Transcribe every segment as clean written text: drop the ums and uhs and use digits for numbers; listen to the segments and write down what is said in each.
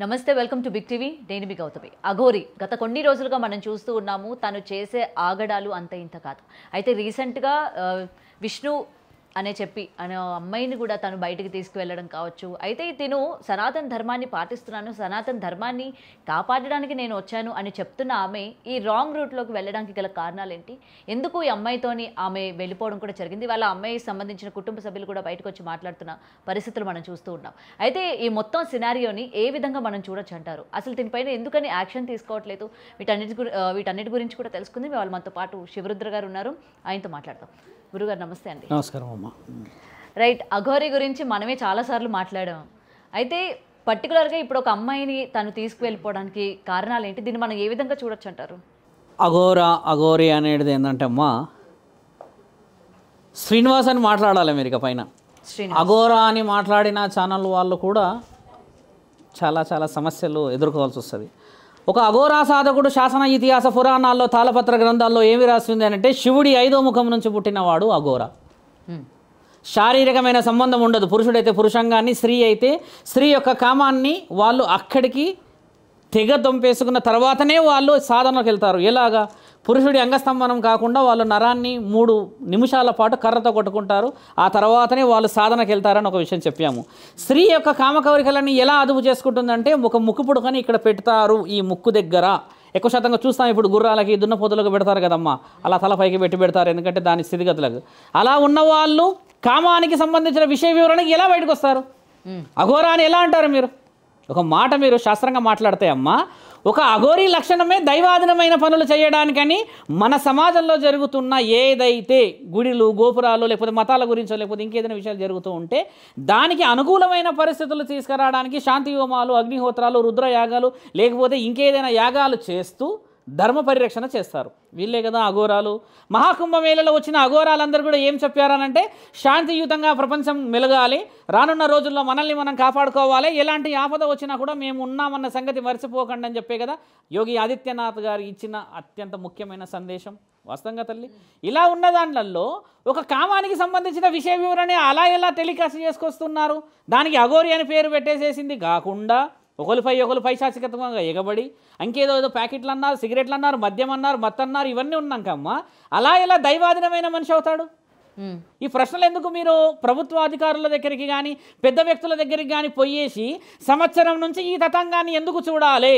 నమస్తే, welcome to big TV. నేను మీ గౌతమి. అఘోరి గత కొన్ని రోజులుగా మనం చూస్తూ ఉన్నాము. తను చేసే ఆగడాలు అంత ఇంత కాదు. అయితే రీసెంట్గా విష్ణు అనే అమ్మాయిని కూడా తను బయటికి తీసుకువెళ్ళడం కావచ్చు. అయితే తిను సనాతన ధర్మాన్ని పాటిస్తున్నాను, సనాతన ధర్మాన్ని కాపాడడానికి నేను వచ్చాను అని చెప్తున్న ఆమె ఈ రాంగ్ రూట్లోకి వెళ్ళడానికి గల కారణాలు ఏంటి? ఎందుకు ఈ అమ్మాయితోని ఆమె వెళ్ళిపోవడం కూడా జరిగింది? వాళ్ళ అమ్మాయికి సంబంధించిన కుటుంబ సభ్యులు కూడా బయటకు వచ్చి మాట్లాడుతున్న పరిస్థితులు మనం చూస్తూ ఉన్నాం. అయితే ఈ మొత్తం సినారియోని ఏ విధంగా మనం చూడొచ్చు అంటారు? అసలు దీనిపైన ఎందుకని యాక్షన్ తీసుకోవట్లేదు? వీటన్నిటి గురించి కూడా తెలుసుకుంది. వాళ్ళ మనతో పాటు శివరుద్ర గారు ఉన్నారు, ఆయనతో మాట్లాడతాం. గురుగారు నమస్తే అండి. నమస్కారం అమ్మా. రైట్, అఘోరి గురించి మనమే చాలాసార్లు మాట్లాడాం. అయితే పర్టికులర్గా ఇప్పుడు ఒక అమ్మాయిని తను తీసుకువెళ్ళిపోవడానికి కారణాలు ఏంటి? దీన్ని మనం ఏ విధంగా చూడొచ్చు అంటారు? అఘోరి అనేది ఏంటంటే అమ్మా, శ్రీనివాస్ అని మాట్లాడాలి మీరు ఇక పైన. అఘోరా అని మాట్లాడిన ఛానల్ వాళ్ళు కూడా చాలా చాలా సమస్యలు ఎదుర్కోవాల్సి వస్తుంది. ఒక అఘోరా సాధకుడు శాసన ఇతిహాస పురాణాల్లో తాళపత్ర గ్రంథాల్లో ఏమి రాస్తుంది అంటే, శివుడి 5వ ముఖం నుంచి పుట్టినవాడు అఘోరా. శారీరకమైన సంబంధం ఉండదు. పురుషుడైతే పురుషంగాన్ని, స్త్రీ అయితే స్త్రీ యొక్క కామాన్ని వాళ్ళు అక్కడికి తెగ దొంపేసుకున్న తర్వాతనే వాళ్ళు సాధనకు వెళ్తారు. ఎలాగా? పురుషుడి అంగస్తంభనం కాకుండా వాళ్ళు నరాన్ని 3 నిమిషాల పాటు కర్రతో కొట్టుకుంటారు. ఆ తర్వాతనే వాళ్ళు సాధనకు వెళ్తారని ఒక విషయం చెప్పాము. స్త్రీ యొక్క కామకోరికలని ఎలా అదుపు చేసుకుంటుందంటే, ఒక ముక్కు పుడకని ఇక్కడ పెడతారు, ఈ ముక్కు దగ్గర. ఎక్కువ శాతంగా చూస్తాం ఇప్పుడు గుర్రాలకి దున్నపోతులకు పెడతారు కదమ్మా, అలా తల పైకి పెడతారు, ఎందుకంటే దాని స్థితిగతులకు. అలా ఉన్నవాళ్ళు కామానికి సంబంధించిన విషయ వివరణకి ఎలా బయటకు వస్తారు? అఘోరా అని ఎలా అంటారు మీరు? ఒక మాట మీరు శాస్త్రంగా మాట్లాడితే అమ్మా, ఒక అఘోరీ లక్షణమే దైవాధీనమైన పనులు చేయడానికని మన సమాజంలో జరుగుతున్న ఏదైతే గుడిలు, గోపురాలు, లేకపోతే మతాల గురించో లేకపోతే ఇంకేదైనా విషయాలు జరుగుతూ ఉంటే దానికి అనుకూలమైన పరిస్థితులు తీసుకురావడానికి శాంతి హోమాలు, అగ్నిహోత్రాలు, రుద్రయాగాలు, లేకపోతే ఇంకేదైనా యాగాలు చేస్తూ ధర్మ పరిరక్షణ చేస్తారు. వీళ్ళే కదా అఘోరాలు. మహాకుంభమేళలో వచ్చిన అఘోరాలందరూ కూడా ఏం చెప్పారనంటే, శాంతియుతంగా ప్రపంచం మెలగాలి, రానున్న రోజుల్లో మనల్ని మనం కాపాడుకోవాలి, ఎలాంటి ఆపద వచ్చినా కూడా మేము ఉన్నామన్న సంగతి మర్చిపోకండి అని చెప్పే కదా యోగి ఆదిత్యనాథ్ గారు ఇచ్చిన అత్యంత ముఖ్యమైన సందేశం. వాస్తవంగా తల్లి, ఇలా ఉన్న దాంట్లో ఒక కామానికి సంబంధించిన విషయ వివరణ అలా ఎలా టెలికాస్ట్ చేసుకొస్తున్నారు? దానికి అఘోరి అని పేరు పెట్టేసేసింది కాకుండా ఒకరు పైశాచికత్వంగా ఎగబడి ఇంకేదో ప్యాకెట్లు అన్నారు, సిగరెట్లు అన్నారు, మద్యం అన్నారు, మత్తన్నారు, ఇవన్నీ ఉన్నాకమ్మా అలా ఎలా దైవాధీనమైన మనిషి అవుతాడు? ఈ ప్రశ్నలు ఎందుకు మీరు ప్రభుత్వ అధికారుల దగ్గరికి కానీ పెద్ద వ్యక్తుల దగ్గరికి కానీ పోయేసి సంవత్సరం నుంచి ఈ తతంగాన్ని ఎందుకు చూడాలి?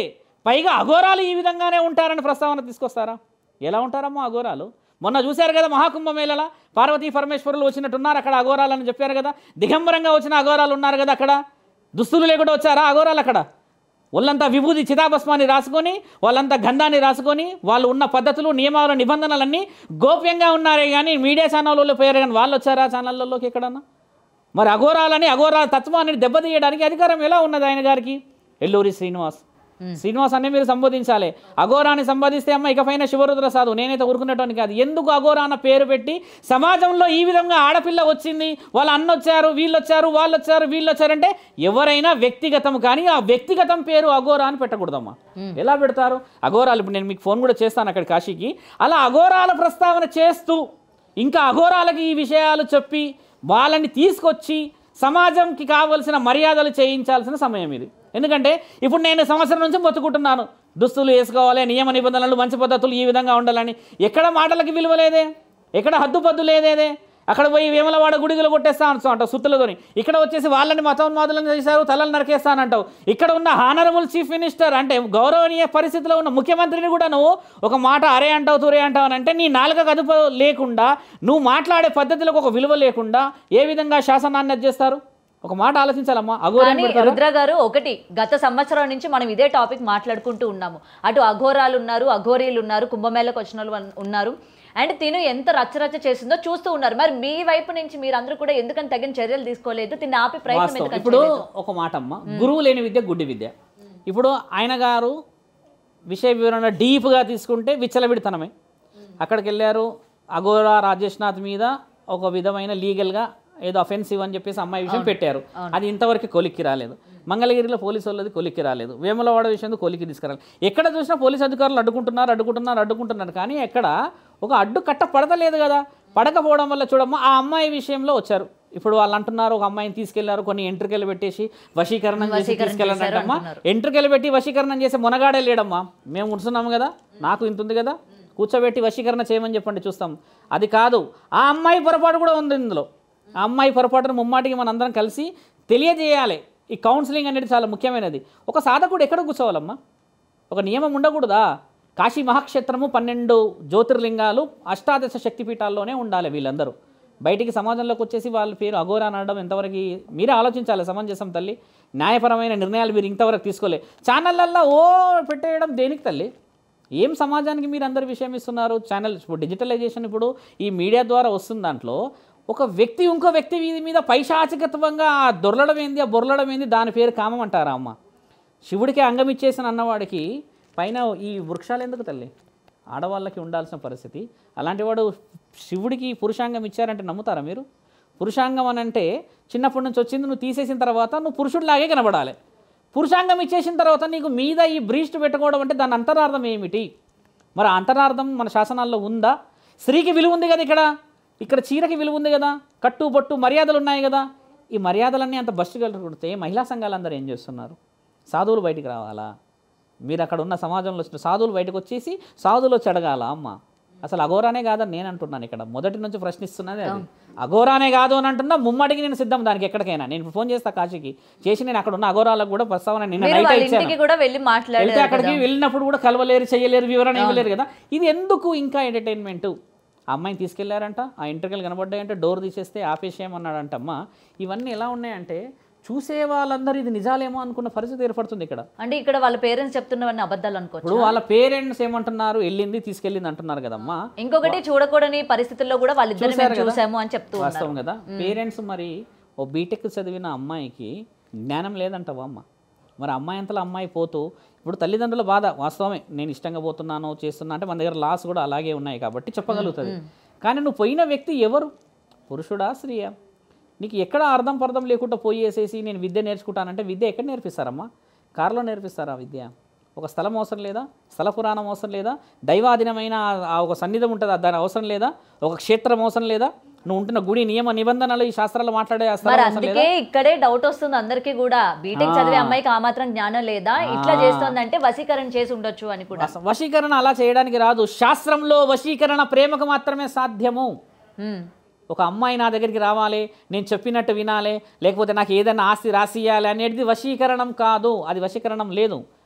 పైగా అఘోరాలు ఈ విధంగానే ఉంటారని ప్రస్తావన తీసుకొస్తారా? ఎలా ఉంటారమ్మా అఘోరాలు? మొన్న చూశారు కదా మహాకుంభమేళలా పార్వతీ పరమేశ్వరులు వచ్చినట్టున్నారు అక్కడ అఘోరాలని చెప్పారు కదా. దిగంబరంగా వచ్చిన అఘోరాలు ఉన్నారు కదా అక్కడ. దుస్తులు లేకుండా వచ్చారా అఘోరాలు? అక్కడ వాళ్ళంతా విభూది చితాభస్మాన్ని రాసుకొని, వాళ్ళంతా గంధాన్ని రాసుకొని, వాళ్ళు ఉన్న పద్ధతులు, నియమాలు, నిబంధనలన్నీ గోప్యంగా ఉన్నారే కానీ మీడియా ఛానల్లో పోయారు కానీ వాళ్ళు వచ్చారా ఛానళ్ళలోకి ఎక్కడన్నా? మరి అఘోరాల తత్వాన్ని దెబ్బతీయడానికి అధికారం ఎలా ఉన్నది ఆయన గారికి? ఎల్లూరి శ్రీనివాస్ అనే మీరు సంబోధించాలి. అఘోరాన్ని సంబోధిస్తే అమ్మ ఇకపైన శివరుద్ర సాధు నేనైతే ఊరుకునేటోని కాదు. ఎందుకు అఘోరా అన్న పేరు పెట్టి సమాజంలో ఈ విధంగా ఆడపిల్ల వచ్చింది, వాళ్ళ అన్న వచ్చారు, వీళ్ళు వచ్చారు, వాళ్ళు వచ్చారు, వీళ్ళు వచ్చారంటే ఎవరైనా వ్యక్తిగతం, కానీ ఆ వ్యక్తిగతం పేరు అఘోరా అని పెట్టకూడదమ్మా. ఎలా పెడతారు అఘోరాలు? ఇప్పుడు నేను మీకు ఫోన్ కూడా చేస్తాను అక్కడ కాశీకి. అలా అఘోరాల ప్రస్తావన చేస్తూ ఇంకా అఘోరాలకి ఈ విషయాలు చెప్పి వాళ్ళని తీసుకొచ్చి సమాజంకి కావలసిన మర్యాదలు చేయించాల్సిన సమయం ఇది. ఎందుకంటే ఇప్పుడు నేను సంవత్సరం నుంచి మొత్తుకుంటున్నాను, దుస్తులు వేసుకోవాలి, నియమ నిబంధనలు, మంచి పద్ధతులు ఈ విధంగా ఉండాలని. ఎక్కడ మాటలకి విలువ లేదే, ఎక్కడ హద్దుపద్దు లేదేదే. అక్కడ పోయి వేములవాడ గుడిగలు కొట్టేస్తా అంటావు సుత్తులతోని, ఇక్కడ వచ్చేసి వాళ్ళని మతోన్మాదులను చేశారు, తలలు నరికేస్తానంటావు. ఇక్కడ ఉన్న హానరబుల్ చీఫ్ మినిస్టర్ అంటే గౌరవనీయ పరిస్థితిలో ఉన్న ముఖ్యమంత్రిని కూడా నువ్వు ఒక మాట అరే అంటావు, తురే అంటావు అని అంటే నీ నాలుక అదుపు లేకుండా, నువ్వు మాట్లాడే పద్ధతులకు ఒక విలువ లేకుండా ఏ విధంగా శాసనాన్ని చేస్తారు? ఒక మాట ఆలోచించాలమ్మా. రుద్ర గారు, ఒకటి గత సంవత్సరం నుంచి మనం ఇదే టాపిక్ మాట్లాడుకుంటూ ఉన్నాము. అటు అఘోరాలు ఉన్నారు, అఘోరీలు ఉన్నారు, కుంభమేళకు వచ్చిన వాళ్ళు ఉన్నారు, అండ్ తిను ఎంత రచ్చరచ్చ చేసిందో చూస్తూ ఉన్నారు. మరి మీ వైపు నుంచి మీరందరూ కూడా ఎందుకని తగిన చర్యలు తీసుకోలేదు? తిని ఆపి ప్రయత్నం. ఇప్పుడు ఒక మాట అమ్మ, గురువు లేని విద్య గుడ్డి విద్య. ఇప్పుడు ఆయన గారు విషయ వివరణ డీప్గా తీసుకుంటే విచ్చలవిడితనమే. అక్కడికి వెళ్ళారు, అఘోరా రాజేష్నాథ్ మీద ఒక విధమైన లీగల్గా ఏదో అఫెన్సివ్ అని చెప్పేసి అమ్మాయి విషయం పెట్టారు. అది ఇంతవరకు కొలిక్కి రాలేదు. మంగళగిరిలో పోలీసు వాళ్ళది కొలిక్కి రాలేదు. వేములవాడ విషయం కొలిక్కి తీసుకురాలి. ఎక్కడ చూసినా పోలీసు అధికారులు అడ్డుకుంటున్నారు. కానీ ఎక్కడ ఒక అడ్డు కట్ట పడతలేదు కదా. పడకపోవడం వల్ల చూడమ్మా ఆ అమ్మాయి విషయంలో వచ్చారు. ఇప్పుడు వాళ్ళు అంటున్నారు ఒక అమ్మాయిని తీసుకెళ్లారు, కొన్ని ఎంట్రికలు పెట్టేసి వశీకరణం చేసి తీసుకెళ్ళారంటమ్మా. ఎంట్రికలు పెట్టి వశీకరణం చేసి మునగాడే లేడమ్మా. మేము ఉంటున్నాము కదా, నాకు ఇంత ఉంది కదా, కూర్చోబెట్టి వశీకరణ చేయమని చెప్పండి చూస్తాం. అది కాదు, ఆ అమ్మాయి పొరపాటు కూడా ఉంది ఇందులో. ఆ అమ్మాయి పొరపాటును ముమ్మాటికి మన అందరం కలిసి తెలియజేయాలి. ఈ కౌన్సిలింగ్ అనేది చాలా ముఖ్యమైనది. ఒక సాధకుడు ఎక్కడ కూర్చోవాలమ్మా? ఒక నియమం ఉండకూడదా? కాశీ మహాక్షేత్రము 12 జ్యోతిర్లింగాలు అష్టాదశ శక్తిపీఠాల్లోనే ఉండాలి. వీళ్ళందరూ బయటికి సమాజంలోకి వచ్చేసి వాళ్ళ పేరు అఘోరా అనడం ఎంతవరకు మీరే ఆలోచించాలి. సమంజసం తల్లి. న్యాయపరమైన నిర్ణయాలు మీరు ఇంతవరకు తీసుకోలే. ఛానళ్ళల్లో పెట్టేయడం దేనికి తల్లి? ఏం సమాజానికి మీరు అందరి విషయం ఇస్తున్నారు? ఛానల్ ఇప్పుడు డిజిటలైజేషన్ ఇప్పుడు ఈ మీడియా ద్వారా వస్తుంది. దాంట్లో ఒక వ్యక్తి ఇంకో వ్యక్తి మీద పైశాచికత్వంగా దొరలడం ఏంది, ఆ బొరలడం ఏంది, దాని పేరు కామం అంటారా అమ్మ? శివుడికి అంగం ఇచ్చేసిన అన్నవాడికి పైన ఈ వృక్షాలు ఎందుకు తల్లి? ఆడవాళ్ళకి ఉండాల్సిన పరిస్థితి. అలాంటి వాడు శివుడికి పురుషాంగం ఇచ్చారంటే నమ్ముతారా మీరు? పురుషాంగం అని అంటే చిన్నప్పటి నుంచి వచ్చింది, నువ్వు తీసేసిన తర్వాత నువ్వు పురుషుడిలాగే కనబడాలి. పురుషాంగం ఇచ్చేసిన తర్వాత నీకు మీద ఈ బ్రీస్ట్ పెట్టుకోవడం అంటే దాని అంతరార్థం ఏమిటి? మరి అంతరార్థం మన శాసనాల్లో ఉందా? స్త్రీకి విలువ ఉంది కదా, ఇక్కడ చీరకి విలువ ఉంది కదా, కట్టు బొట్టు మర్యాదలు ఉన్నాయి కదా. ఈ మర్యాదలన్నీ అంత బస్సు కొడితే మహిళా సంఘాలందరూ ఏం చేస్తున్నారు? సాధువులు బయటికి రావాలా? మీరు అక్కడ ఉన్న సమాజంలో వచ్చిన సాధువులు బయటకు వచ్చేసి సాధువులు వచ్చి అడగాల అమ్మ అసలు అఘోరానే కాదని నేను అంటున్నాను. ఇక్కడ మొదటి నుంచి ప్రశ్నిస్తున్నది అది. అఘోరానే కాదు అని అంటున్నా, ముమ్మడికి నేను సిద్ధం దానికి. ఎక్కడికైనా నేను ఫోన్ చేస్తా కాశీకి చేసి, నేను అక్కడ ఉన్న అఘోరాలకు కూడా ప్రస్తావన నిన్న నైట్ వెళ్తే అక్కడికి వెళ్ళినప్పుడు కూడా కలవలేరు, చేయలేరు, వివరణ ఇవ్వలేరు కదా. ఇది ఎందుకు ఇంకా ఎంటర్టైన్మెంట్? ఆ అమ్మాయిని తీసుకెళ్లారంట, ఆ ఎంట్రికలు కనబడ్డాయంటే డోర్ తీసేస్తే ఆపేసేయమన్నాడంటమ్మా. ఇవన్నీ ఎలా ఉన్నాయంటే చూసే వాళ్ళందరూ ఇది నిజాలేమో అనుకున్న పరిస్థితి ఏర్పడుతుంది ఇక్కడ. అంటే ఇక్కడ వాళ్ళ పేరెంట్స్ చెప్తున్నవన్నీ అబద్ధాలు అనుకోవచ్చు. ఇప్పుడు వాళ్ళ పేరెంట్స్ ఏమంటున్నారు? వెళ్ళింది తీసుకెళ్ళింది అంటున్నారు కదమ్మా. ఇంకొకటి చూడకూడని పరిస్థితుల్లో కూడా వాళ్ళిద్దరు చూసాము అని చెప్తూ వాస్తవం కదా. పేరెంట్స్ మరి ఓ బీటెక్ చదివిన అమ్మాయికి జ్ఞానం లేదంటవా అమ్మ? మరి అమ్మాయి అంతలో అమ్మాయి పోతూ ఇప్పుడు తల్లిదండ్రుల బాధ వాస్తవమే. నేను ఇష్టంగా పోతున్నాను చేస్తున్నా అంటే మన దగ్గర లాస్ కూడా అలాగే ఉన్నాయి కాబట్టి చెప్పగలుగుతుంది. కానీ నువ్వు పోయిన వ్యక్తి ఎవరు? పురుషుడా స్త్రీయా? నీకు ఎక్కడ అర్థం పర్థం లేకుండా పోయేసేసి నేను విద్య నేర్చుకుంటానంటే విద్య ఎక్కడ నేర్పిస్తారమ్మా? కారులో నేర్పిస్తారా విద్య? ఒక స్థలం అవసరం లేదా? స్థల పురాణం అవసరం లేదా? దైవాధీనమైన ఒక సన్నిధం ఉంటుంది, దాని అవసరం లేదా? ఒక క్షేత్రం అవసరం లేదా? నువ్వు ఉంటున్న గుడి నియమ నిబంధనలు ఈ శాస్త్రాలు మాట్లాడే అందుకే ఇక్కడే డౌట్ వస్తుంది అందరికీ కూడా. బీటెక్ చదివే అమ్మాయికి ఆ మాత్రం జ్ఞానం లేదా? ఇట్లా చేస్తుందంటే వశీకరణ చేసి ఉండొచ్చు అని కూడా. వశీకరణ అలా చేయడానికి రాదు. శాస్త్రంలో వశీకరణ ప్రేమకు మాత్రమే సాధ్యము. ఒక అమ్మాయి నా దగ్గరికి రావాలి, నేను చెప్పినట్టు వినాలి, లేకపోతే నాకు ఏదైనా ఆస్తి రాసియాలి అనేది వశీకరణం కాదు. అది వశీకరణం లేదు.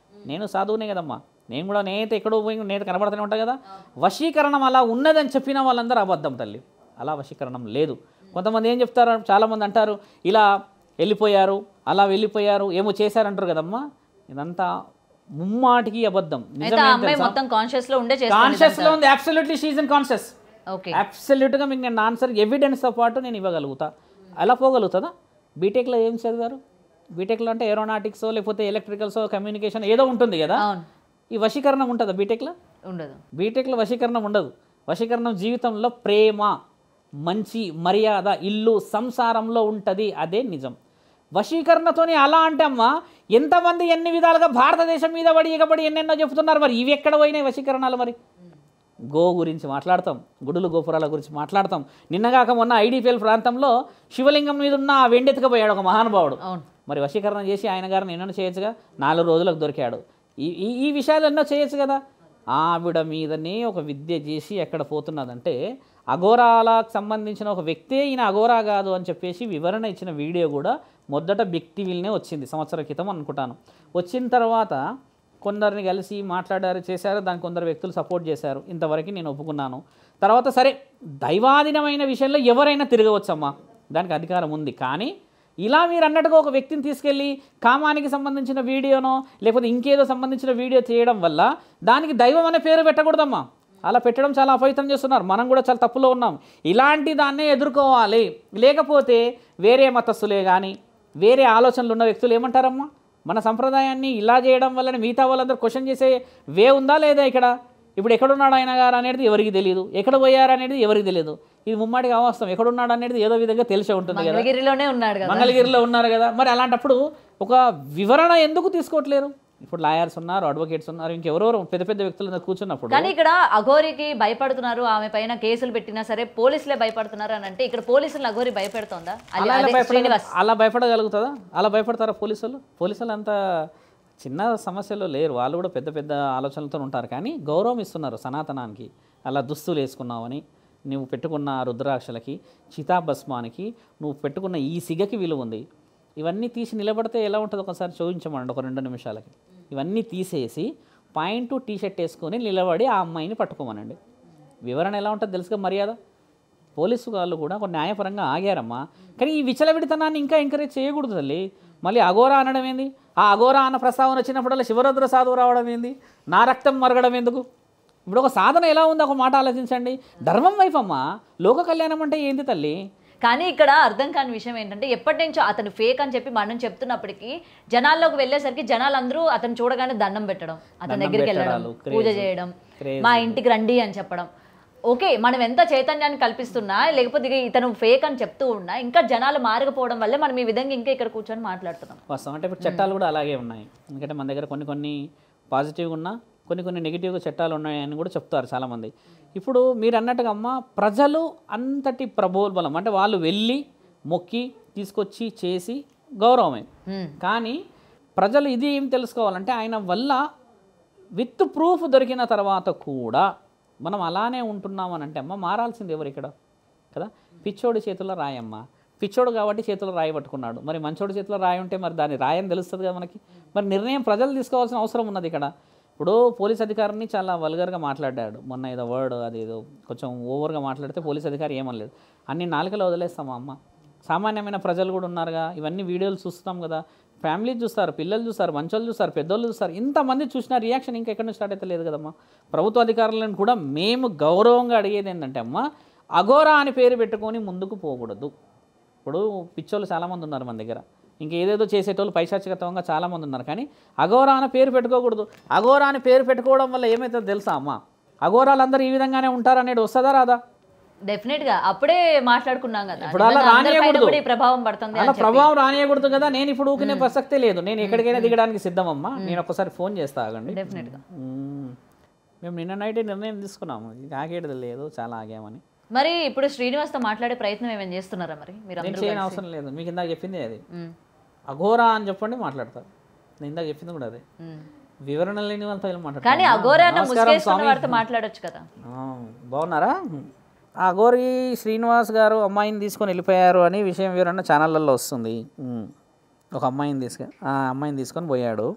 నేను సాధువునే కదమ్మా, నేను కూడా నేనైతే ఎక్కడో పోయి నేను కనబడుతూనే ఉంటాను కదా. వశీకరణం అలా ఉన్నదని చెప్పిన వాళ్ళందరూ అబద్ధం తల్లి. అలా వశీకరణం లేదు. కొంతమంది ఏం చెప్తారు, చాలామంది అంటారు ఇలా వెళ్ళిపోయారు, అలా వెళ్ళిపోయారు, ఏమో చేశారంటారు కదమ్మా. ఇదంతా ముమ్మాటికి అబద్ధం. కాన్షియస్లో ఉంది. Absolutely she is in conscious. అబ్సల్యూట్గా మీకు నేను ఆన్సర్ ఎవిడెన్స్తో పాటు నేను ఇవ్వగలుగుతా. అలా పోగలుగుతుందా? బీటెక్లో ఏం చదివారు? బీటెక్లో అంటే ఏరోనాటిక్సో లేకపోతే ఎలక్ట్రికల్సో కమ్యూనికేషన్ ఏదో ఉంటుంది కదా. ఈ వశీకరణం ఉంటుందా బీటెక్లో? ఉండదు. బీటెక్లో వశీకరణం ఉండదు. వశీకరణం జీవితంలో ప్రేమ, మంచి, మర్యాద, ఇల్లు, సంసారంలో ఉంటుంది. అదే నిజం. వశీకరణతోనే అలా అంటే అమ్మ ఎంతమంది ఎన్ని విధాలుగా భారతదేశం మీద పడి ఇకబడి ఎన్నెన్నో చెప్తున్నారు. మరి ఇవి ఎక్కడ పోయినాయి వశీకరణాలు? మరి గో గురించి మాట్లాడతాం, గుడులు గోపురాల గురించి మాట్లాడతాం. నిన్నగాక మొన్న ఐడిపిఎల్ ప్రాంతంలో శివలింగం మీద ఉన్న వెండెత్తుకపోయాడు ఒక మహానుభావుడు. మరి వశీకరణ చేసి ఆయన గారిని ఎన్నో చేయొచ్చుగా. 4 రోజులకు దొరికాడు. ఈ విషయాలు ఎన్నో చేయొచ్చు కదా. ఆవిడ మీదనే ఒక విద్య చేసి ఎక్కడ పోతున్నదంటే అఘోరాలకు సంబంధించిన ఒక వ్యక్తే ఈయన అఘోరా కాదు అని చెప్పేసి వివరణ ఇచ్చిన వీడియో కూడా మొదట బిగ్ టీవీలనే వచ్చింది, సంవత్సరం క్రితం అనుకుంటాను. వచ్చిన తర్వాత కొందరిని కలిసి మాట్లాడారు, చేశారు. దానికి కొందరు వ్యక్తులు సపోర్ట్ చేశారు. ఇంతవరకు నేను ఒప్పుకున్నాను. తర్వాత సరే దైవాధీనమైన విషయంలో ఎవరైనా తిరగవచ్చమ్మా, దానికి అధికారం ఉంది. కానీ ఇలా మీరు అన్నట్టుగా ఒక వ్యక్తిని తీసుకెళ్ళి కామానికి సంబంధించిన వీడియోనో లేకపోతే ఇంకేదో సంబంధించిన వీడియో చేయడం వల్ల దానికి దైవం అనే పేరు పెట్టకూడదమ్మా. అలా పెట్టడం చాలా అపవిత్రం చేస్తున్నారు. మనం కూడా చాలా తప్పులో ఉన్నాం. ఇలాంటి దాన్నే ఎదుర్కోవాలి. లేకపోతే వేరే మతస్థులే కానీ వేరే ఆలోచనలు ఉన్న వ్యక్తులు ఏమంటారమ్మా, మన సంప్రదాయాన్ని ఇలా చేయడం వల్ల మిగతా వాళ్ళందరూ క్వశ్చన్ చేసే వే ఉందా లేదా? ఇక్కడ ఇప్పుడు ఎక్కడున్నాడు ఆయన గారు అనేది ఎవరికి తెలియదు, ఎక్కడ పోయారు అనేది ఎవరికి తెలియదు. ఇది ముమ్మాడికి అవాస్తవం. ఎక్కడున్నాడు అనేది ఏదో విధంగా తెలిసే ఉంటుంది కదా. మంగళగిరిలో ఉన్నారు కదా. మరి అలాంటప్పుడు ఒక వివరణ ఎందుకు తీసుకోవట్లేరు? ఇప్పుడు లాయర్స్ ఉన్నారు, అడ్వకేట్స్ ఉన్నారు, ఇంకెవరెవరు పెద్ద పెద్ద వ్యక్తులు కూర్చున్నప్పుడు. కానీ ఇక్కడ అఘోరికి భయపడుతున్నారు, ఆమె పైన కేసులు పెట్టినా సరే పోలీసులే భయపడుతున్నారు అని అంటే ఇక్కడ పోలీసులు అఘోరి భయపెడుతోందా? అలా భయపడగలుగుతుందా? అలా భయపడతారా పోలీసులు అంతా చిన్న సమస్యలు లేరు, వాళ్ళు కూడా పెద్ద పెద్ద ఆలోచనలతో ఉంటారు. కానీ గౌరవం ఇస్తున్నారు సనాతనానికి. అలా దుస్తులు వేసుకున్నావని, నువ్వు పెట్టుకున్న రుద్రాక్షలకి, చితాభస్మానికి, నువ్వు పెట్టుకున్న ఈ సిగకి విలువ ఉంది. ఇవన్నీ తీసి నిలబడితే ఎలా ఉంటుందో ఒకసారి చూపించమండి, ఒక 2 నిమిషాలకి. ఇవన్నీ తీసేసి పాయింట్ టీషర్ట్ వేసుకొని నిలబడి ఆ అమ్మాయిని పట్టుకోమనండి. వివరణ ఎలా ఉంటుందో తెలుసుగా మర్యాద. పోలీసు వాళ్ళు కూడా ఒక న్యాయపరంగా ఆగారమ్మా. కానీ ఈ విచలవిడితనాన్ని ఇంకా ఎంకరేజ్ చేయకూడదు తల్లి. మళ్ళీ అఘోరా అనడం ఏంది? ఆ అఘోరా అన్న ప్రస్తావన వచ్చినప్పుడల్లా శివరుద్ర సాధువు రావడం ఏంది? నా రక్తం మరగడం ఎందుకు? ఇప్పుడు ఒక సాధన ఎలా ఉందో ఒక మాట ఆలోచించండి. ధర్మం వైపమ్మా, లోక కళ్యాణం అంటే ఏంది తల్లి? కానీ ఇక్కడ అర్థం కాని విషయం ఏంటంటే ఎప్పటి నుంచో అతను ఫేక్ అని చెప్పి మనం చెప్తున్నప్పటికీ జనాల్లోకి వెళ్ళేసరికి జనాలందరూ అతను చూడగానే దండం పెట్టడం, అతని దగ్గరికి వెళ్ళడం, పూజ చేయడం, మా ఇంటికి రండి అని చెప్పడం. ఓకే, మనం ఎంత చైతన్యాన్ని కల్పిస్తున్నా లేకపోతే ఇతను ఫేక్ అని చెప్తూ ఉన్నా ఇంకా జనాలు మారకపోవడం వల్లే మనం ఈ విధంగా ఇంకా ఇక్కడ కూర్చొని మాట్లాడుతున్నాం. వాస్తవం అంటే ఇప్పుడు చట్టాలు కూడా అలాగే ఉన్నాయి. ఎందుకంటే మన దగ్గర కొన్ని పాజిటివ్గా ఉన్నా కొన్ని నెగిటివ్గా చట్టాలు ఉన్నాయని కూడా చెప్తారు చాలామంది. ఇప్పుడు మీరు అన్నట్టుగా అమ్మ, ప్రజలు అంతటి ప్రబోల్బలం అంటే వాళ్ళు వెళ్ళి మొక్కి తీసుకొచ్చి చేసి గౌరవమే. కానీ ప్రజలు ఇది ఏం తెలుసుకోవాలంటే ఆయన వల్ల విత్ ప్రూఫ్ దొరికిన తర్వాత కూడా మనం అలానే ఉంటున్నామని అంటే అమ్మ మారాల్సింది ఎవరు ఇక్కడ కదా? పిచ్చోడి చేతుల్లో రాయమ్మ. పిచ్చోడు కాబట్టి చేతుల్లో రాయి పట్టుకున్నాడు. మరి మంచోడి చేతిలో రాయి ఉంటే మరి దాని రాయని తెలుస్తుంది కదా మనకి. మరి నిర్ణయం ప్రజలు తీసుకోవాల్సిన అవసరం ఉన్నది ఇక్కడ. ఇప్పుడు పోలీస్ అధికారిని చాలా వల్గర్గా మాట్లాడాడు మొన్న, ఏదో వర్డ్ అది ఏదో కొంచెం ఓవర్గా మాట్లాడితే పోలీస్ అధికారి ఏమనలేదు. అన్ని నాలుకలో వదిలేస్తామా అమ్మ? సామాన్యమైన ప్రజలు కూడా ఉన్నారుగా, ఇవన్నీ వీడియోలు చూస్తాం కదా, ఫ్యామిలీ చూస్తారు, పిల్లలు చూస్తారు, మంచోళ్ళు చూస్తారు, పెద్దోళ్ళు చూస్తారు. ఇంతమంది చూసిన రియాక్షన్ ఇంకా ఎక్కడి నుంచి స్టార్ట్ అయితే లేదు కదమ్మా. ప్రభుత్వ అధికారులను కూడా మేము గౌరవంగా అడిగేది ఏంటంటే అమ్మ, అఘోరా అని పేరు పెట్టుకొని ముందుకు పోకూడదు. ఇప్పుడు పిచ్చోళ్ళు చాలామంది ఉన్నారు మన దగ్గర, ఇంకేదేదో చేసేటోళ్ళు పైశాచికత్వంగా చాలామంది ఉన్నారు. కానీ అఘోరా అని పేరు పెట్టుకోకూడదు. అఘోరా అని పేరు పెట్టుకోవడం వల్ల ఏమవుతుందో తెలుసా అమ్మ? అఘోరాలందరూ ఈ విధంగానే ఉంటారనేది వస్తుందా రాదా? డెఫినెట్ గా అప్పుడే మాట్లాడుకున్నాం కదా, ఇప్పుడు అలా రానియకూడదు, ప్రభావం పడుతుంది, అలా ప్రభావం రానియకూడదు కదా. నేను ఇప్పుడు ఊకినే ప్రసక్తే లేదు, నేను ఎక్కడికైనా దిగడానికి సిద్ధమమ్మా. నేను ఒక్కసారి ఫోన్ చేస్తా ఆగండి. డెఫినెట్ గా మేము నిన్న నైటే నిర్ణయం తీసుకున్నాము, ఇది ఆగేది లేదు, చాలా ఆగామని. మరి ఇప్పుడు శ్రీనివాస్తో మాట్లాడే ప్రయత్నం ఏమైనా చేస్తున్నారా? మరి మీరు చేయని అవసరం లేదు, మీకు ఇందాక చెప్పింది అది. అఘోరా అని చెప్పండి మాట్లాడతారు. నేను ఇందాక చెప్పింది కూడా అదే. వివరణ లేని వాళ్ళతో మాట్లాడతారు. కానీ అఘోరా అన్న ముసుగేసుకున్న వారితో మాట్లాడొచ్చు కదా. బాగున్నారా? అఘోరి శ్రీనివాస్ గారు అమ్మాయిని తీసుకొని వెళ్ళిపోయారు అని విషయం వివరణ ఛానళ్ళల్లో వస్తుంది. ఒక అమ్మాయిని తీసుకొని పోయాడు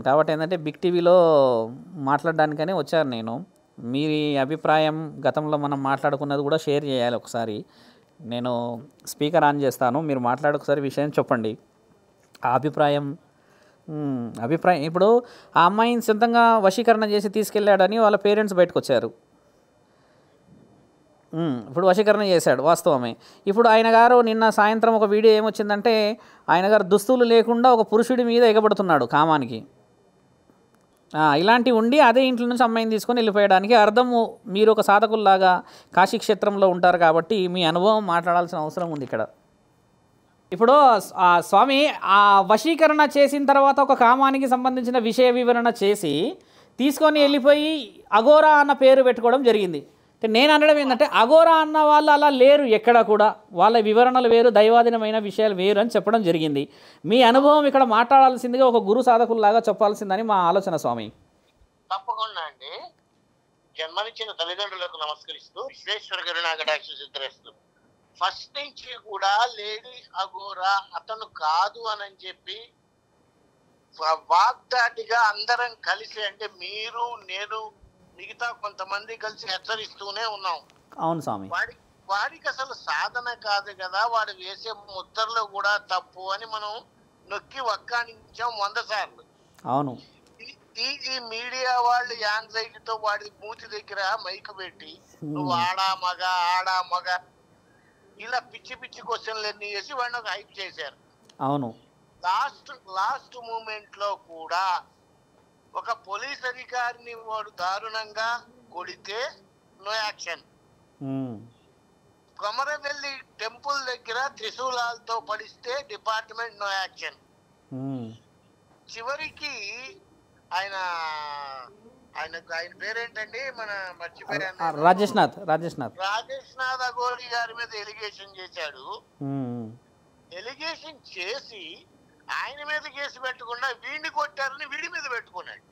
కాబట్టి ఏంటంటే బిగ్ టీవీలో మాట్లాడడానికనే వచ్చాను నేను. మీ అభిప్రాయం గతంలో మనం మాట్లాడుకున్నది కూడా షేర్ చేయాలి ఒకసారి. నేను స్పీకర్ ఆన్ చేస్తాను, మీరు మాట్లాడొకసారి విషయం చెప్పండి. ఆ అభిప్రాయం ఇప్పుడు ఆ అమ్మాయిని సొంతంగా వశీకరణ చేసి తీసుకెళ్ళాడని వాళ్ళ పేరెంట్స్ బయటకు వచ్చారు. ఇప్పుడు వశీకరణ చేశాడు, వాస్తవమే. ఇప్పుడు ఆయన గారు నిన్న సాయంత్రం ఒక వీడియో ఏమొచ్చిందంటే ఆయన గారు దుస్తులు లేకుండా ఒక పురుషుడి మీద ఎగబడుతున్నాడు కామానికి. ఇలాంటివి ఉండి అదే ఇంట్లో నుంచి అమ్మాయిని తీసుకొని వెళ్ళిపోయడానికి అర్థము, మీరు ఒక సాధకుల్లాగా కాశీక్షేత్రంలో ఉంటారు కాబట్టి మీ అనుభవం మాట్లాడాల్సిన అవసరం ఉంది ఇక్కడ. ఇప్పుడు స్వామి ఆ వశీకరణ చేసిన తర్వాత ఒక కామానికి సంబంధించిన విషయ వివరణ చేసి తీసుకొని వెళ్ళిపోయి అఘోరా అన్న పేరు పెట్టుకోవడం జరిగింది. నేను అనడం ఏంటంటే అఘోరా అన్న వాళ్ళు అలా లేరు ఎక్కడ కూడా, వాళ్ళ వివరణలు వేరు, దైవాధీనమైన విషయాలు వేరు అని చెప్పడం జరిగింది. మీ అనుభవం ఇక్కడ మాట్లాడాల్సిందిగా ఒక గురు సాధకుల్లాగా చెప్పాల్సిందని మా ఆలోచన స్వామి. తప్పకుండా అండి. జన్మనిచ్చిన తల్లిదండ్రులకు నమస్కరిస్తూ విశ్వేశ్వర కరుణాకటాక్ష సిద్ధిరస్తు. ఫస్ట్ నుంచి కూడా లేడీ అఘోరా అతను కాదు అని చెప్పి వాగ్దాటిగా అందరం కలిసి, అంటే మీరు నేను మిగతా కొంతమంది కలిసి హెచ్చరిస్తూనే ఉన్నాం. అవును స్వామి. వాడికి అసలు సాధన కాదు కదా, వాడు వేసే ముద్రలో కూడా తప్పు అని మనం నొక్కి వక్కానించాం 100 సార్లు. అవును. ఈ మీడియా వాళ్ళు యాంగ్జైటీతో వాడి మూతి దగ్గర మైకు పెట్టి నువ్వు ఆడా మగ ఇలా పిచ్చి పిచ్చి క్వశ్చన్లు ఎన్ని చేసి వాడిని ఒక హైప్ చేశారు. అవును. లాస్ట్ మూమెంట్ లో కూడా ఒక పోలీస్ అధికారిని వాడు దారుణంగా కొడితే నో యాక్షన్. కొమరవెల్లి టెంపుల్ దగ్గర త్రిశూలాలతో పడిస్తే డిపార్ట్మెంట్ నో యాక్షన్. చివరికి ఆయన ఆయన పేరేంటండి, మన మర్చిపోయాను, రాజేష్ నాథ్ అఘోరి గారి మీద ఎలిగేషన్ చేశాడు. ఎలిగేషన్ చేసి ఆయన మీద కేసు పెట్టకుండా వీడిని కొట్టారని వీడి మీద పెట్టుకున్నాడు,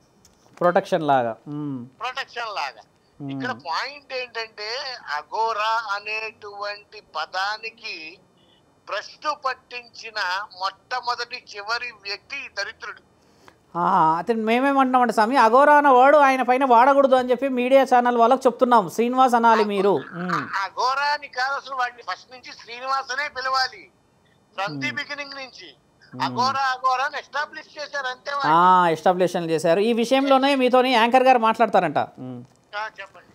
ప్రొటెక్షన్ లాగా. ఇక్కడ పాయింట్ ఏంటంటే అఘోరా అనేటువంటి పదానికి భ్రష్టు పట్టించిన మొట్టమొదటి చివరి వ్యక్తి దరిద్రుడు. అతను మేమేమంటున్నామంటే స్వామి, అఘోరా అన్న వర్డ్ ఆయన పైన వాడకూడదు అని చెప్పి మీడియా ఛానల్ వాళ్ళకి చెప్తున్నాం. శ్రీనివాస్ అనాలి మీరు. అఘోరా అని కాదు, అసలు వాడిని ఫస్ట్ నుంచి శ్రీనివాస్ అనే పిలవాలి, ఫ్రమ్ ది బిగినింగ్ నుంచి. అఘోరా అని ఎస్టాబ్లిష్ చేశారు అంతే. ఎస్టాబ్లిషన్ చేశారు. ఈ విషయంలోనే మీతోని యాంకర్ గారు మాట్లాడతారంట. చెప్పండి.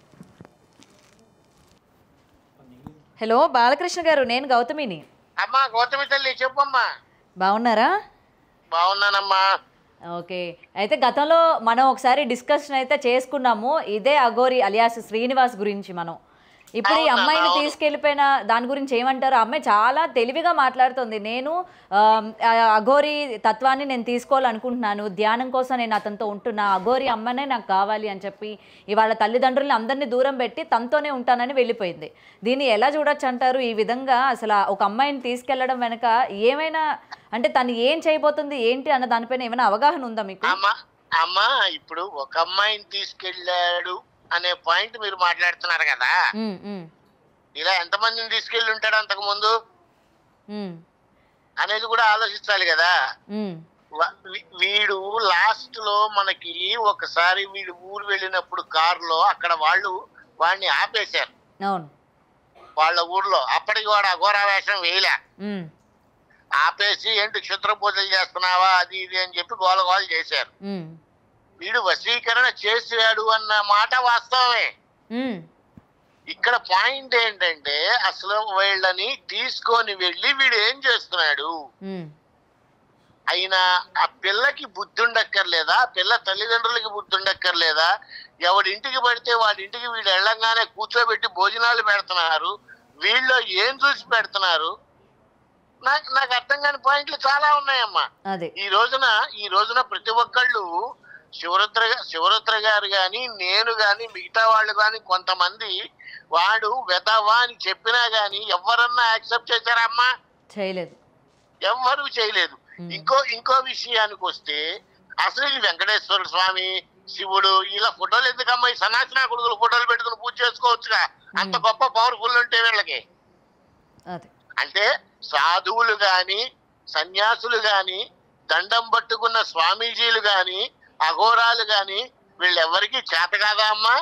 హలో బాలకృష్ణ గారు, నేను గౌతమిని. అమ్మా గౌతమి తల్లి, చెప్పమ్మా. బాగున్నారా? బాగున్నానమ్మా. ఓకే, అయితే గతంలో మనం ఒకసారి డిస్కషన్ అయితే చేసుకున్నాము ఇదే అఘోరి అలియాస్ శ్రీనివాస్ గురించి. మనం ఇప్పుడు ఈ అమ్మాయిని తీసుకెళ్ళిపోయిన దాని గురించి ఏమంటారు? అమ్మాయి చాలా తెలివిగా మాట్లాడుతుంది. నేను అఘోరి తత్వాన్ని నేను తీసుకోవాలనుకుంటున్నాను, ధ్యానం కోసం నేను అతనితో ఉంటున్నా, అఘోరి అమ్మనే నాకు కావాలి అని చెప్పి ఇవాళ తల్లిదండ్రులని అందరినీ దూరం పెట్టి తనతోనే ఉంటానని వెళ్ళిపోయింది. దీన్ని ఎలా చూడొచ్చు అంటారు? ఈ విధంగా అసలు ఒక అమ్మాయిని తీసుకెళ్లడం వెనక ఏమైనా అంటే తను ఏం చేయబోతుంది ఏంటి అన్న దానిపైన ఏమైనా అవగాహన ఉందా మీకు? అమ్మా ఇప్పుడు ఒక అమ్మాయిని తీసుకెళ్ళాడు అనే పాయింట్ మీరు మాట్లాడుతున్నారు కదా, ఇలా ఎంతమందిని తీసుకెళ్ళి ఉంటాడు అంతకు ముందు అనేది కూడా ఆలోచించాలి కదా. వీడు లాస్ట్ లో మనకి ఒకసారి వీడు ఊరు వెళ్ళినప్పుడు కారులో అక్కడ వాళ్ళు వాడిని ఆపేశారు వాళ్ళ ఊర్లో. అప్పటికి వాడు అఘోరా వేషం వేయలే, ఆపేసి ఏంటి క్షుద్ర పూజలు చేస్తున్నావా అది ఇది అని చెప్పి గోల చేశారు. వీడు వశీకరణ చేశాడు అన్న మాట వాస్తవమే. ఇక్కడ పాయింట్ ఏంటంటే అసలు వీళ్ళని తీసుకొని వెళ్ళి వీడు ఏం చేస్తున్నాడు? అయినా ఆ పిల్లకి బుద్ధి ఉండక్కర్లేదా? పిల్ల తల్లిదండ్రులకి బుద్ధి ఉండక్కర్లేదా? ఎవడింటికి పడితే వాడింటికి వీడు వెళ్ళంగానే కూర్చోబెట్టి భోజనాలు పెడుతున్నారు. వీళ్ళు ఏం చూసి పెడుతున్నారు? నాకు అర్థం కాని పాయింట్లు చాలా ఉన్నాయమ్మా. ఈ రోజున ప్రతి ఒక్కళ్ళు శివరుద్ర గారు గాని, నేను గాని, మిగతా వాళ్ళు గాని, కొంతమంది వాడు వెధవా అని చెప్పినా గాని ఎవరన్నా యాక్సెప్ట్ చేశారమ్మా? చేయలేదు, ఎవ్వరూ చేయలేదు. ఇంకో విషయానికి వస్తే అసలు ఈ వెంకటేశ్వర స్వామి, శివుడు ఇలా ఫోటోలు ఎందుకమ్మా? ఈ సన్నాసిన కొడుకులు ఫోటోలు పెట్టుకుని పూజ చేసుకోవచ్చుగా, అంత గొప్ప పవర్ఫుల్ ఉంటే వీళ్ళకి. అంటే సాధువులు గాని, సన్యాసులు గాని, దండం పట్టుకున్న స్వామీజీలు గాని, అఘోరాలు గాని వీళ్ళెవరికి చేత కాదా అమ్మా?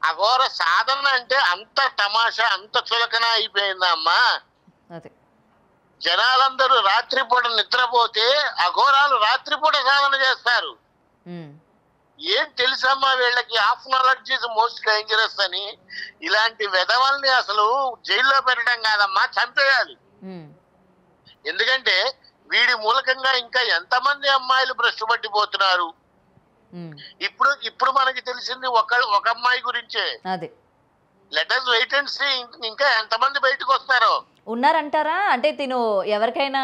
అఘోర సాధన అంటే అంత తమాషా, అంత చులకన అయిపోయిందా అమ్మా? జనాలందరూ రాత్రిపూట నిద్రపోతే అఘోరాలు రాత్రిపూట సాధన చేస్తారు. ఏం తెలుసమ్మా వీళ్ళకి? Half knowledge is most dangerous అని. ఇలాంటి వెధవల్ని అసలు జైల్లో పెట్టడం కాదమ్మా, చంపేయాలి. ఎందుకంటే వీడి మూలకంగా ఇంకా ఎంతమంది అమ్మాయిలు భ్రష్టు పట్టిపోతున్నారు. ఇప్పుడు మనకి తెలిసింది ఒక అమ్మాయి గురించే. Let us wait and see ఇంకా ఎంతమంది బయటకు వస్తారో. ఉన్నారంటారా? అంటే తిను ఎవరికైనా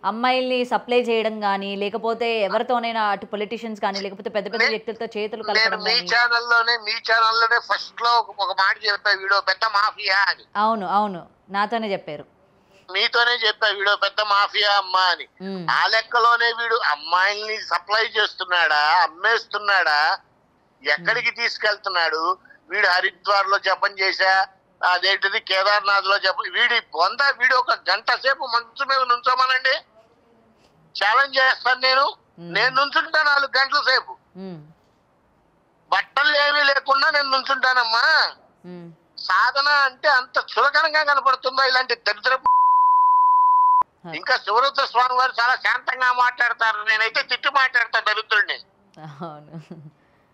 అమ్మాయిల్ని సప్లై చేయడం కానీ, లేకపోతే ఎవరితోనైనా అటు పొలిటీషియన్స్ కానీ, లేకపోతే పెద్ద పెద్ద వ్యక్తులతో చేతులు కలపడం. మీ ఛానల్లోనే ఫస్ట్ లో ఒక మాట చెప్పా, వీడో పెద్ద మాఫియా అని. అవును నాతోనే చెప్పారు. మీతోనే చెప్పా వీడో పెద్ద మాఫియా అమ్మా అని. ఆ లెక్కలోనే వీడు అమ్మాయిల్ని సప్లై చేస్తున్నాడా, అమ్మేస్తున్నాడా, ఎక్కడికి తీసుకెళ్తున్నాడు? వీడు హరిద్వార్ లో జపం చేశా, అదేంటిది కేదార్నాథ్ లో జపం. వీడు ఒక గంట సేపు మంచు మీద నుంచోమనండి, ఛాలెంజ్ చేస్తాను నేను నుంచుంటా 4 గంటల సేపు, బట్టలు ఏమీ లేకుండా నేను నుంచుంటానమ్మా. సాధన అంటే అంత చులకనంగా కనపడుతుందా ఇలాంటి దరిద్ర? ఇంకా శివరుద్ర స్వామి వారు చాలా శాంతంగా మాట్లాడతారు, నేనైతే తిట్టి మాట్లాడతా దరిద్రుడిని.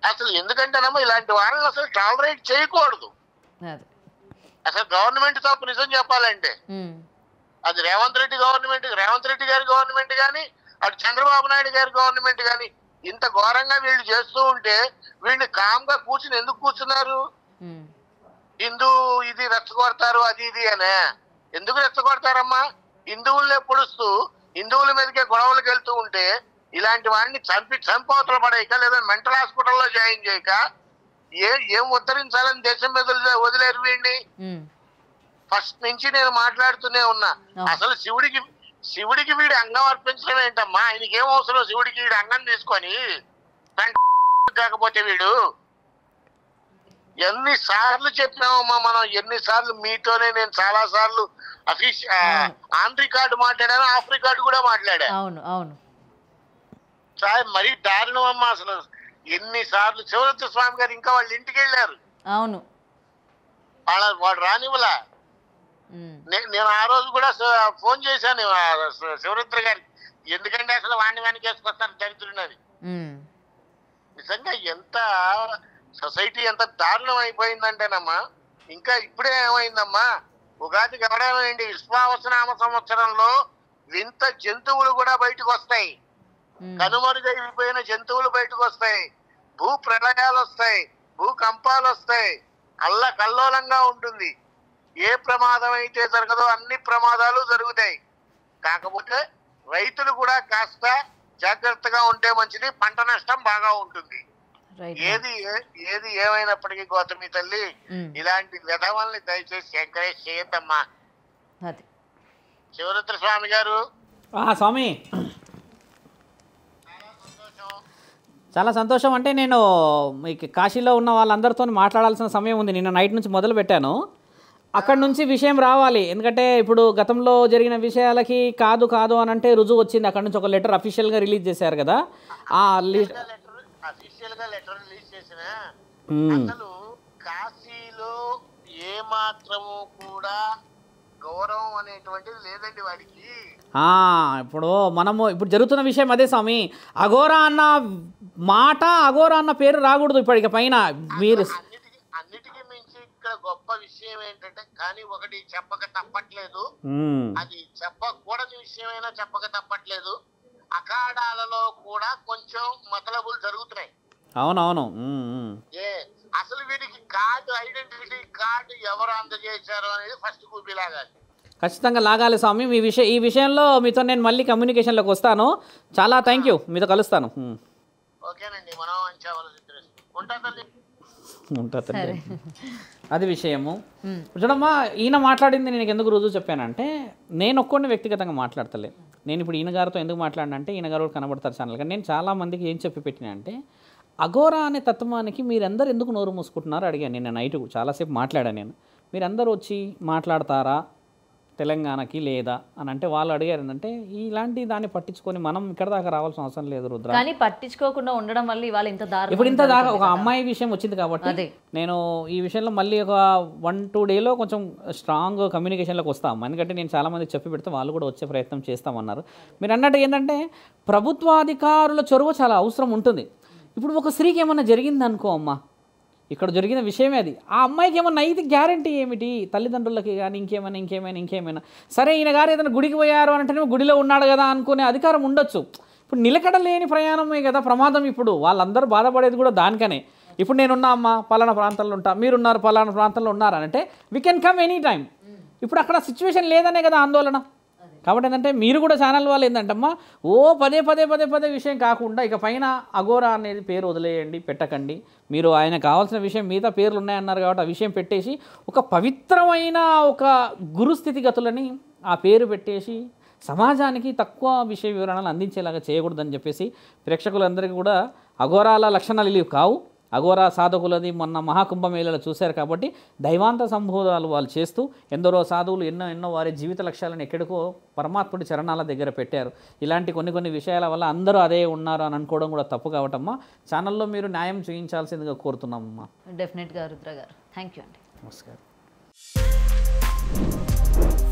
అసలు ఎందుకంటేనమ్మా ఇలాంటి వాళ్ళని అసలు టాలరేట్ చేయకూడదు. అసలు గవర్నమెంట్ తప్పు నిజం చెప్పాలంటే. అది రేవంత్ రెడ్డి గారి గవర్నమెంట్ కానీ, అటు చంద్రబాబు నాయుడు గారి గవర్నమెంట్ కానీ ఇంత ఘోరంగా వీళ్ళు చేస్తూ ఉంటే వీళ్ళని కామ్గా కూర్చుని ఎందుకు కూర్చున్నారు? హిందూ ఇది రెచ్చగొడతారు అది ఇది అనే. ఎందుకు రెచ్చగొడతారమ్మా? హిందువులనే పొడుస్తూ హిందువుల మీదకే గొడవలకు వెళ్తూ ఉంటే ఇలాంటి వాడిని చంపవతలు పడేయక లేదా మెంటల్ హాస్పిటల్లో జాయిన్ చేయక ఏం ఉద్ధరించాలని దేశం మీద వదిలేరు వీడిని. ఫస్ట్ నుంచి నేను మాట్లాడుతూనే ఉన్నా, అసలు శివుడికి వీడి అంగం అర్పించడం ఏంటమ్మా? ఆయనకి ఏం అవసరం శివుడికి వీడి అంగం తీసుకొని కాకపోతే వీడు. ఎన్నిసార్లు చెప్పినామమ్మా మనం, ఎన్నిసార్లు మీతోనే నేను చాలా సార్లు ఆన్ రికార్డు మాట్లాడాను, ఆఫ్ రికార్డు కూడా మాట్లాడా. మరీ దారుణం అమ్మా అసలు. ఎన్నిసార్లు శివదత్త స్వామి గారు ఇంకా వాళ్ళ ఇంటికి వెళ్ళారు, అవును వాడు రానివ్వలా. నేను ఆ రోజు కూడా ఫోన్ చేశాను శివరుద్ర గారికి, ఎందుకంటే అసలు వాడిని వెనకేసుకొస్తాను దరిద్రున్నది. నిజంగా ఎంత సొసైటీ ఎంత దారుణం అయిపోయిందంటేనమ్మా. ఇంకా ఇప్పుడే ఏమైందమ్మా, ఉగాది గడవేంటి విశ్వావసనామ సంవత్సరంలో వింత జంతువులు కూడా బయటకు వస్తాయి, కనుమరుగైపోయిన జంతువులు బయటకు వస్తాయి, భూ ప్రళయాలు వస్తాయి, భూకంపాలు వస్తాయి, అల్లకల్లోలంగా ఉంటుంది. ఏ ప్రమాదం అయితే జరగదో అన్ని ప్రమాదాలు జరుగుతాయి. కాకపోతే రైతులు కూడా కాస్త జాగ్రత్తగా ఉంటే మంచిది, పంట నష్టం బాగా ఉంటుంది. ఏది ఏమైనప్పటికీ గౌతమి తల్లి ఇలాంటి విధవల్ని దయచేసి ఎంకరేజ్ చేయొద్దమ్మా. శివరుద్ర స్వామి గారు స్వామి చాలా సంతోషం. అంటే నేను మీకు కాశీలో ఉన్న వాళ్ళందరితో మాట్లాడాల్సిన సమయం ఉంది. నిన్న నైట్ నుంచి మొదలు పెట్టాను, అక్కడి నుంచి విషయం రావాలి. ఎందుకంటే ఇప్పుడు గతంలో జరిగిన విషయాలకి కాదు అని అంటే రుజువు వచ్చింది. అక్కడ నుంచి ఒక లెటర్ అఫీషియల్గా రిలీజ్ చేశారు కదా. ఆ లెటర్ రిలీజ్ చేసిన అసలు కాశీలో ఏ మాత్రము కూడా గౌరవం అనేటువంటిది లేదండి వాడికి. ఇప్పుడు జరుగుతున్న విషయం అదే స్వామి. అఘోరా అన్న మాట, అఘోరా అన్న పేరు రాకూడదు ఇప్పటికి పైన. మీరు అన్నిటికీ మించి ఇక్కడ గొప్ప విషయం ఏంటంటే, కానీ ఒకటి చెప్పక తప్పట్లేదు, అది చెప్పకూడని విషయమైనా చెప్పక తప్పట్లేదు, అఖాడాలలో కూడా కొంచెం మతలబులు జరుగుతున్నాయి. అవునవును. అసలు వీడికి కార్డు, ఐడెంటిటీ కార్డు ఎవరు అందజేశారు అనేది ఫస్ట్ కూపిలాగాలి, ఖచ్చితంగా లాగాలి స్వామి. ఈ విషయంలో మీతో నేను మళ్ళీ కమ్యూనికేషన్లోకి వస్తాను. చాలా థ్యాంక్ యూ, మీతో కలుస్తాను. ఓకేనండి, మనం ఉంటుంది అది విషయము. చూడమ్మా, ఈయన మాట్లాడింది నేను ఎందుకు రుజువు చెప్పానంటే, నేను ఒక్కడిని వ్యక్తిగతంగా మాట్లాడతలే. నేను ఇప్పుడు ఈయన గారితో ఎందుకు మాట్లాడినంటే, ఈయన గారు కనబడతారు ఛానల్ కానీ నేను చాలామందికి ఏం చెప్పి పెట్టినా అంటే, అఘోరా అనే తత్వానికి మీరందరూ ఎందుకు నోరు మూసుకుంటున్నారు అడిగాను. నేను నైట్ చాలాసేపు మాట్లాడాను. నేను మీరందరూ వచ్చి మాట్లాడతారా తెలంగాణకి లేదా అని అంటే వాళ్ళు అడిగారు ఏంటంటే, ఇలాంటి దాన్ని పట్టించుకొని మనం ఇక్కడ దాకా రావాల్సిన అవసరం లేదు రుద్ర. కానీ పట్టించుకోకుండా ఉండడం వల్ల ఇవాళ ఇప్పుడు ఇంత దాకా ఒక అమ్మాయి విషయం వచ్చింది కాబట్టి నేను ఈ విషయంలో మళ్ళీ ఒక 1-2 డేలో కొంచెం స్ట్రాంగ్ కమ్యూనికేషన్లోకి వస్తాం. ఎందుకంటే నేను చాలామందికి చెప్పి పెడితే వాళ్ళు కూడా వచ్చే ప్రయత్నం చేస్తామన్నారు. మీరు అన్నట్టు ఏంటంటే ప్రభుత్వాధికారుల చొరవ చాలా అవసరం ఉంటుంది. ఇప్పుడు ఒక స్త్రీకి ఏమన్నా జరిగింది అనుకో అమ్మ, ఇక్కడ జరిగిన విషయమే అది, ఆ అమ్మాయికి ఏమన్నా అయితే గ్యారంటీ ఏమిటి? తల్లిదండ్రులకి కానీ ఇంకేమైనా సరే ఈయన గారు ఏదైనా గుడికి పోయారు అంటే గుడిలో ఉన్నాడు కదా అనుకునే అధికారం ఉండొచ్చు. ఇప్పుడు నిలకడ లేని ప్రయాణమే కదా ప్రమాదం. ఇప్పుడు వాళ్ళందరూ బాధపడేది కూడా దానికనే. ఇప్పుడు నేనున్నా అమ్మ పలానా ప్రాంతంలో ఉంటా, మీరున్నారు పలానా ప్రాంతంలో ఉన్నారనంటే we can come any time. ఇప్పుడు అక్కడ సిచ్యువేషన్ లేదనే కదా ఆందోళన. కాబట్టి ఏంటంటే మీరు కూడా ఛానల్ వాళ్ళు ఏంటంటమ్మా, పదే విషయం కాకుండా ఇక పైన అఘోరా అనేది పేరు వదిలేయండి, పెట్టకండి. మీరు ఆయన కావాల్సిన విషయం మిగతా పేర్లు ఉన్నాయన్నారు కాబట్టి ఆ విషయం పెట్టేసి ఒక పవిత్రమైన ఒక గురు స్థితిగతులని ఆ పేరు పెట్టేసి సమాజానికి తక్కువ విషయ వివరణలు అందించేలాగా చేయకూడదని చెప్పేసి ప్రేక్షకులందరికీ కూడా అఘోరాల లక్షణాలు ఇవి కావు. అఘోరా సాధకులది మొన్న మహాకుంభమేళలో చూశారు కాబట్టి దైవాంత సంబోధాలు వాళ్ళు చేస్తూ ఎందరో సాధువులు ఎన్నో వారి జీవిత లక్ష్యాలను ఎక్కడికో పరమాత్ముడి చరణాల దగ్గర పెట్టారు. ఇలాంటి కొన్ని విషయాల వల్ల అందరూ అదే ఉన్నారు అని అనుకోవడం కూడా తప్పు కావటమ్మా. ఛానల్లో మీరు న్యాయం చేయించాల్సిందిగా కోరుతున్నామమ్మా. డెఫినెట్గా రుద్ర గారు, థ్యాంక్ యూ అండి. నమస్కారం.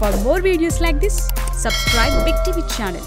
For more videos like this, subscribe Big TV channel.